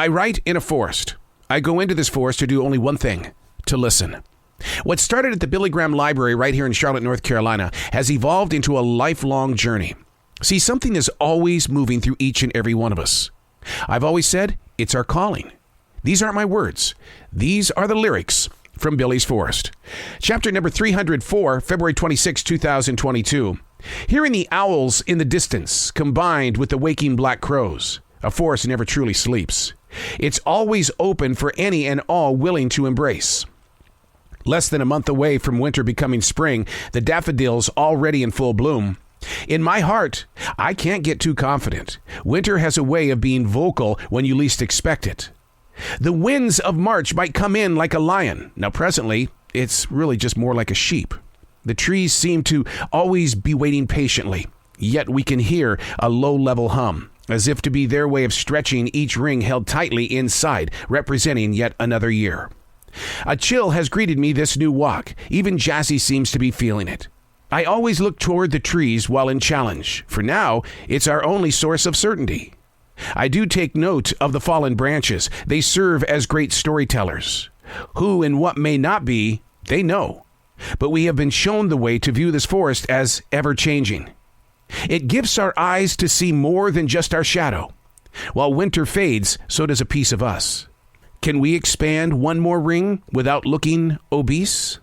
I write in a forest. I go into this forest to do only one thing, to listen. What started at the Billy Graham Library right here in Charlotte, North Carolina, has evolved into a lifelong journey. See, something is always moving through each and every one of us. I've always said it's our calling. These aren't my words. These are the lyrics from Billy's Forest. Chapter number 304, February 26, 2022. Hearing the owls in the distance combined with the waking black crows, a forest never truly sleeps. It's always open for any and all willing to embrace. Less than a month away from winter becoming spring, the daffodils already in full bloom. In my heart, I can't get too confident. Winter has a way of being vocal when you least expect it. The winds of March might come in like a lion. Now, presently, it's really just more like a sheep. The trees seem to always be waiting patiently, yet we can hear a low-level hum, as if to be their way of stretching each ring held tightly inside, representing yet another year. A chill has greeted me this new walk. Even Jazzy seems to be feeling it. I always look toward the trees while in challenge, for now it's our only source of certainty. I do take note of the fallen branches. They serve as great storytellers. Who and what may not be, they know. But we have been shown the way to view this forest as ever-changing. It gifts our eyes to see more than just our shadow. While winter fades, so does a piece of us. Can we expand one more ring without looking obese?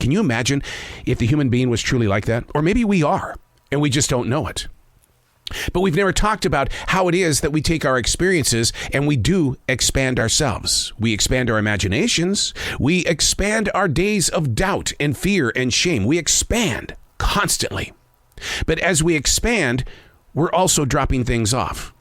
Can you imagine if the human being was truly like that? Or maybe we are, and we just don't know it. But we've never talked about how it is that we take our experiences and we do expand ourselves. We expand our imaginations. We expand our days of doubt and fear and shame. We expand constantly. But as we expand, we're also dropping things off.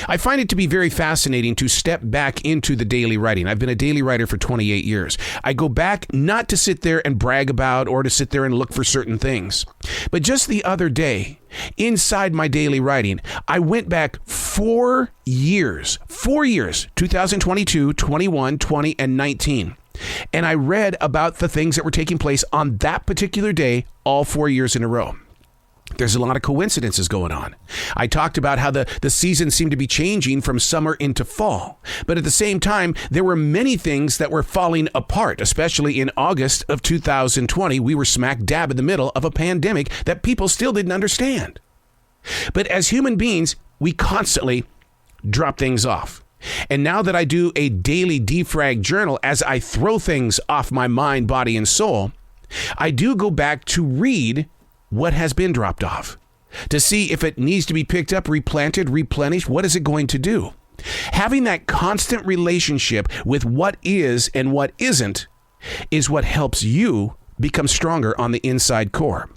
I find it to be very fascinating to step back into the daily writing. I've been a daily writer for 28 years. I go back not to sit there and brag about or to sit there and look for certain things. But just the other day, inside my daily writing, I went back 4 years, 2022, 21, 20, and 19. And I read about the things that were taking place on that particular day, all 4 years in a row. There's a lot of coincidences going on. I talked about how the seasons seemed to be changing from summer into fall. But at the same time, there were many things that were falling apart, especially in August of 2020. We were smack dab in the middle of a pandemic that people still didn't understand. But as human beings, we constantly drop things off. And now that I do a daily defrag journal, as I throw things off my mind, body, and soul, I do go back to read what has been dropped off, to see if it needs to be picked up, replanted, replenished. What is it going to do? Having that constant relationship with what is and what isn't is what helps you become stronger on the inside core.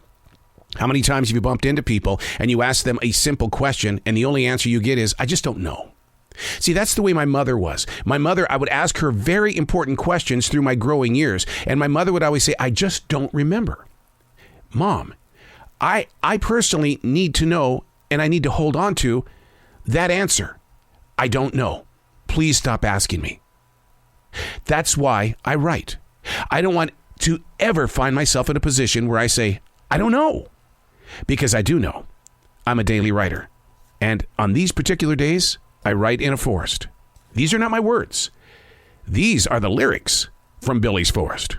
How many times have you bumped into people and you ask them a simple question and the only answer you get is, I just don't know? See, that's the way my mother was. My mother, I would ask her very important questions through my growing years, and my mother would always say, I just don't remember. Mom, I personally need to know, and I need to hold on to that answer. I don't know. Please stop asking me. That's why I write. I don't want to ever find myself in a position where I say, I don't know. Because I do know. I'm a daily writer. And on these particular days, I write in a forest. These are not my words. These are the lyrics from Billy's Forest.